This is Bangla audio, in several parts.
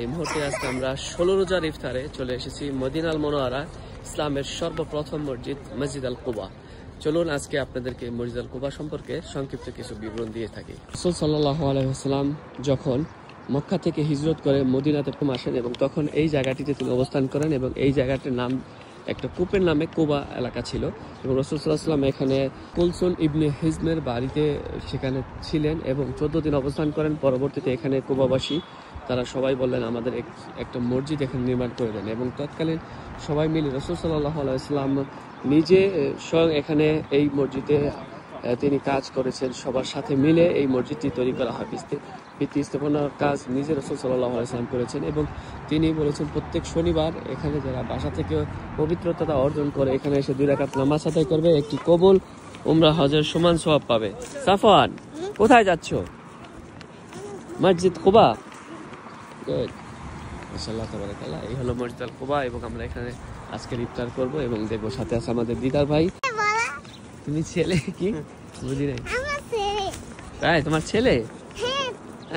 এই মুহূর্তে আজকে আমরা 16 রোজার ইফতারে চলে এসেছি মদিনাল মুনাওয়ারা, ইসলামের সর্বপ্রথম মসজিদ মসজিদ আল কুবা। চলুন আজকে আপনাদেরকে মসজিদ আল কুবা সম্পর্কে সংক্ষিপ্ত কিছু বিবরণ দিয়ে থাকি। রাসূল সাল্লাল্লাহু আলাইহি ওয়াসাল্লাম যখন মক্কা থেকে হিজরত করে মদিনাতে আসেন এবং তখন এই জায়গাটিতে তিনি অবস্থান করেন এবং এই জায়গাটির নাম একটা কূপের নামে কুবা এলাকা ছিল এবং রাসূল সাল্লাল্লাহু আলাইহি ওয়াসাল্লাম এখানে কুলসুম ইবনে হিজনের বাড়িতে সেখানে ছিলেন এবং 14 দিন অবস্থান করেন। পরবর্তীতে এখানে কুবাবাসী তারা সবাই বললেন আমাদের একটা মসজিদ এখানে নির্মাণ করে দেন এবং তৎকালীন সবাই মিলে রাসূল সাল্লাল্লাহু আলাইহি ওয়াসাল্লাম নিজে স্বয়ং এখানে এই মসজিদে তিনি কাজ করেছেন। সবার সাথে মিলে এই মসজিদটি তৈরি করা হয়। ভিত্তি স্থাপনার কাজ নিজে রাসূল সাল্লাল্লাহু আলাইহি ওয়াসাল্লাম করেছেন এবং তিনি বলেছেন প্রত্যেক শনিবার এখানে যারা বাসা থেকে পবিত্রতা অর্জন করে এখানে এসে 2 রাকাত নামাজ আদায় করবে, একটি কবুল উমরা হজের সমান সওয়াব পাবে। সাফওয়ান, কোথায় যাচ্ছ? মসজিদ কুবা। গুড, মাশাআল্লাহ তাবারাকাল্লাহ। এই হলো মসজিদ আল কুবা এবং আমরা এখানে আজকে ইফতার করব এবং দেখবো সাথে আছে আমাদের দিদার ভাই। তুমি ছেলে কি বুঝি নাই? আমার ছেলে। তাই তোমার ছেলে? হ্যাঁ।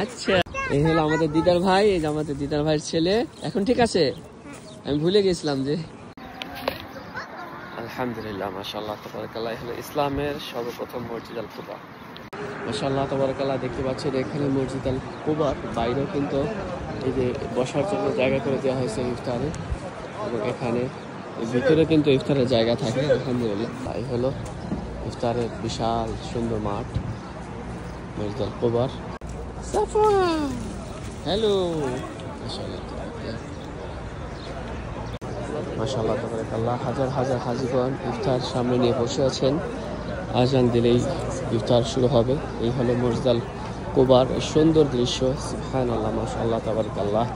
আচ্ছা, এই হলো আমাদের দিদার ভাই, এই যে আমাদের দিদার ভাইয়ের ছেলে। এখন ঠিক আছে? আমি ভুলে গেছিলাম যে। আলহামদুলিল্লাহ, মাশাআল্লাহ তাবারাকাল্লাহ। এই হলো ইসলামের সর্বপ্রথম মসজিদ আল কুবা। মাশাআল্লাহ তাবারাকাল্লাহ। দেখতে পাচ্ছেন এখানে মসজিদ আল কুবার বাইরেও কিন্তু এই যে বসার জন্য জায়গা করে দেওয়া হয়েছে ইফতারে এবং এখানে ভিতরে কিন্তু ইফতারের জায়গা থাকে। আলহামদুলিল্লাহ, এই হলো ইফতারের বিশাল সুন্দর মাঠ মসজিদ আল কুবার। হ্যালো, মাশাআল্লাহ তাবারাকাল্লাহ। হাজার হাজার হাজিগণ ইফতার সামনে নিয়ে বসে আছেন। আজান দিলেই ইফতার শুরু হবে। এই হলো মসজিদ আল কুবার সুন্দর দৃশ্য। সুবহানাল্লাহ, মাশাআল্লাহ তাবারাকাল্লাহ।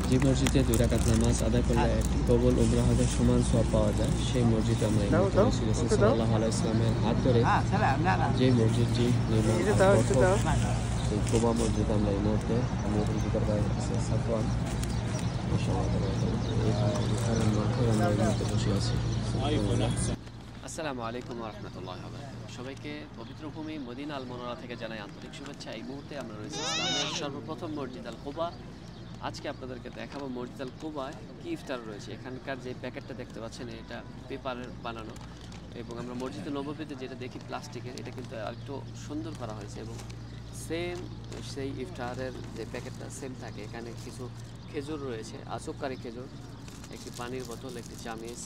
যে মসজিদে 2 রাকাত নামাজ আদায় করলে কবুল উমরা হজের সমান সওয়াব পাওয়া যায়, সেই মসজিদে আমরা রাসূল সাল্লাল্লাহু আলাইহি ওয়াসাল্লামের হাত ধরে যে মসজিদটি নির্মাণ সেই কুবা মসজিদ আমরা এই মুহূর্তে আমাদের দিদার ভাই আছে সাফওয়ান, মাশাআল্লাহ তাবারাকাল্লাহ। এই ঘরের মধ্যে আমরা এই মুহূর্তে বসে আছি। আসসালামু আলাইকুম ওয়া রাহমাতুল্লাহি ওয়া বারাকাতুহু। সবাইকে পবিত্র ভূমি মদিনা আল মুনাওয়ারা থেকে জানাই আন্তরিক শুভেচ্ছা। এই মুহূর্তে আমরা রয়েছি ইসলামের সর্বপ্রথম মসজিদ আল কুবা। আজকে আপনাদেরকে দেখাবো মসজিদ আল কুবায় কি ইফতার রয়েছে। এখানকার যে প্যাকেটটা দেখতে পাচ্ছেন এটা পেপারের বানানো এবং আমরা মসজিদে নববীতে যেটা দেখি প্লাস্টিকের, এটা কিন্তু আরেকটু সুন্দর করা হয়েছে এবং সেম সেই ইফতারের যে প্যাকেটটা সেম থাকে। এখানে কিছু খেজুর রয়েছে, আচবকারী খেজুর, একটি পানির বোতল, একটি চামিচ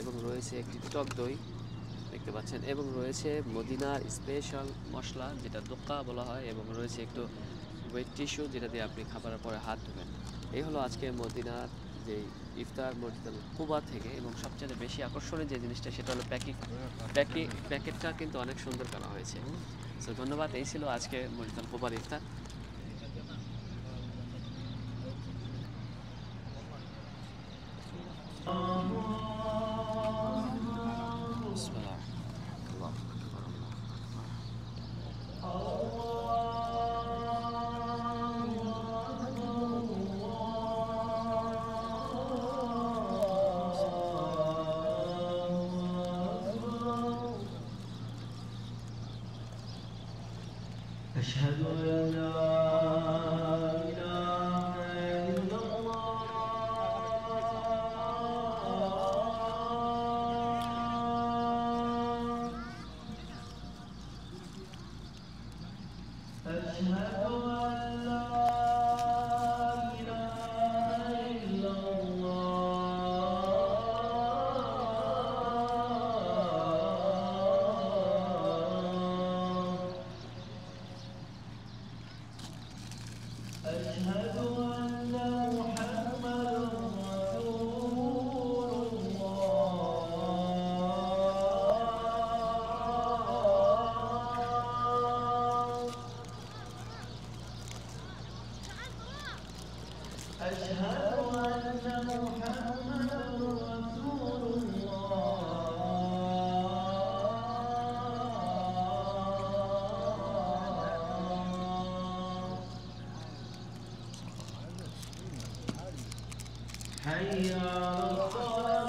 এবং রয়েছে একটি টক দই দেখতে পাচ্ছেন এবং রয়েছে মদিনার স্পেশাল মশলা যেটা দোক্কা বলা হয় এবং রয়েছে একটু ওয়েট টিস্যু যেটা দিয়ে আপনি খাবারের পরে হাত ধোবেন। এই হলো আজকে মদিনার যে ইফতার মসজিদ আল কুবা থেকে এবং সবচেয়ে বেশি আকর্ষণীয় যে জিনিসটা সেটা হলো প্যাকেটটা কিন্তু অনেক সুন্দর করা হয়েছে। সো ধন্যবাদ। এই ছিল আজকে মসজিদ আল কুবার ইফতার। أشهد أن لا إله إلا الله أشهد أن لا إله إلا أشهد أن محمدًا رسول الله أشهد أن محمدًا رسول الله حي على الصلاة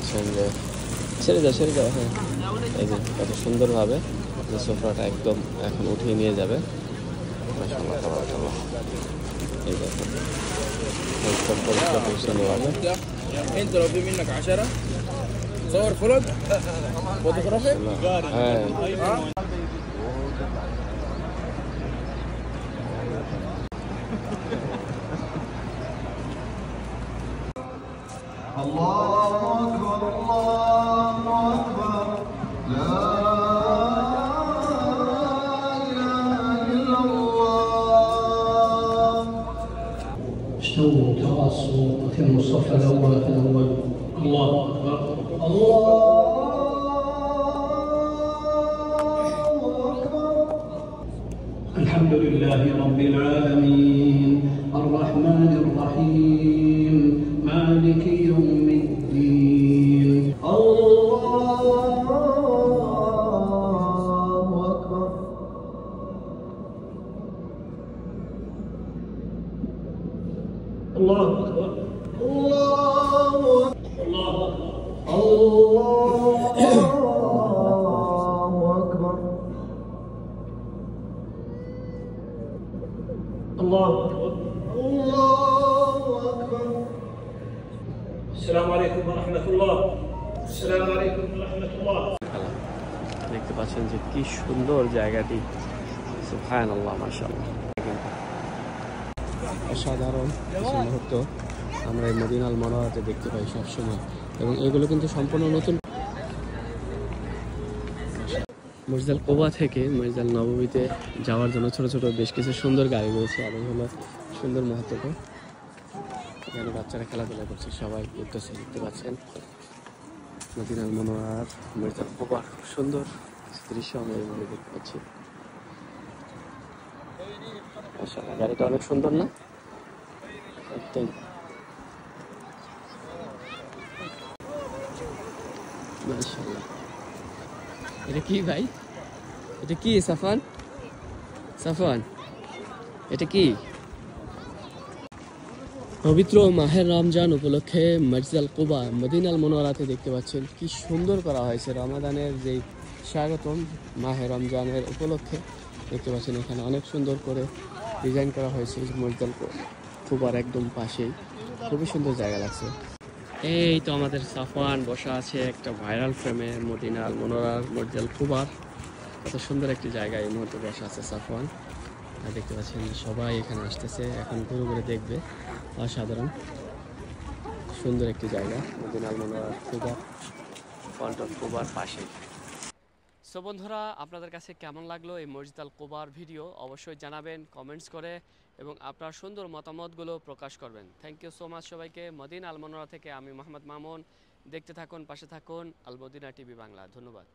পাচ্ছেন যে ছেড়ে যাও হ্যাঁ, এই যে কত সুন্দরভাবে সোফাটা একদম এখন উঠিয়ে নিয়ে যাবে। মাশাআল্লাহ তাবারাকাল্লাহ। এই দেখুন একদম পরিষ্কার পরিচ্ছন্নভাবে। انت لو في منك 10 صور فلوج فوتوغرافي হ্যাঁ الله أكبر الله أكبر لا إله إلا الله. استووا تراصوا وتموا الصف الأول فالأول. الله أكبر الله أكبر. الحمد لله رب العالمين الرحمن الرحيم مالك يوم الدين. الله أكبر. الله أكبر. الله أكبر. الله أكبر. الله أكبر. السلام عليكم ورحمة الله. السلام عليكم ورحمة الله. দেখতে পাচ্ছেন যে কি সুন্দর জায়গাটি, সুবহানাল্লাহ মাশাআল্লাহ। অসাধারণ কিছু মুহূর্ত আমরা এই মদিনাল মুনাওয়ারাতে দেখতে পাই সবসময়, এবং এগুলো কিন্তু সম্পূর্ণ নতুন। মসজিদুল কুবা থেকে মসজিদুল নববীতে যাওয়ার জন্য ছোট ছোট বেশ কিছু সুন্দর গাড়ি রয়েছে, আর এই হলো সুন্দর মুহূর্ত। এখানে বাচ্চারা খেলাধুলা করছে, সবাই ঘুরতেছে, দেখতে পাচ্ছেন মদিনাল মুনাওয়ারার মসজিদুল কুবার খুব সুন্দর দৃশ্য আমরা এই মুহূর্তে দেখতে পাচ্ছি। মাশাআল্লাহ, গাড়িটা অনেক সুন্দর না? একদম মাশাআল্লাহ। এটা কি ভাই? এটা কি সাফান? এটা কি? পবিত্র মাহের রমজান উপলক্ষে মসজিদুল কুবা মদিনাল মুনাওয়ারাতে দেখতে পাচ্ছেন কি সুন্দর করা হয়েছে। রমাদানের যে স্বাগতম মাহে রমজানের উপলক্ষে দেখতে পাচ্ছেন এখানে অনেক সুন্দর করে ডিজাইন করা হয়েছে। মসজিদুল কুবার একদম পাশেই খুবই সুন্দর জায়গা লাগছে। এই তো আমাদের সাফওয়ান বসা আছে একটা ভাইরাল ফ্রেমে মদিনাল মুনাওয়ারার মসজিদুল কুবার। কত সুন্দর একটি জায়গায় এই মুহূর্তে বসা আছে সাফওয়ান। আর দেখতে পাচ্ছেন সবাই এখানে আসতেছে, এখন ঘুরে ঘুরে দেখবে। অসাধারণ সুন্দর একটি জায়গা মদিনাল মুনাওয়ারার কুবা, ফন্টন কুবার পাশে। সো বন্ধুরা, আপনাদের কাছে কেমন লাগলো এই মসজিদুল কুবার ভিডিও অবশ্যই জানাবেন কমেন্টস করে, এবং আপনার সুন্দর মতামতগুলো প্রকাশ করবেন। থ্যাংক ইউ সো মাচ সবাইকে। মদিনা আল মুনাওয়ারা থেকে আমি মোহাম্মদ মামুন। দেখতে থাকুন, পাশে থাকুন আল মদিনা টিভি বাংলা। ধন্যবাদ।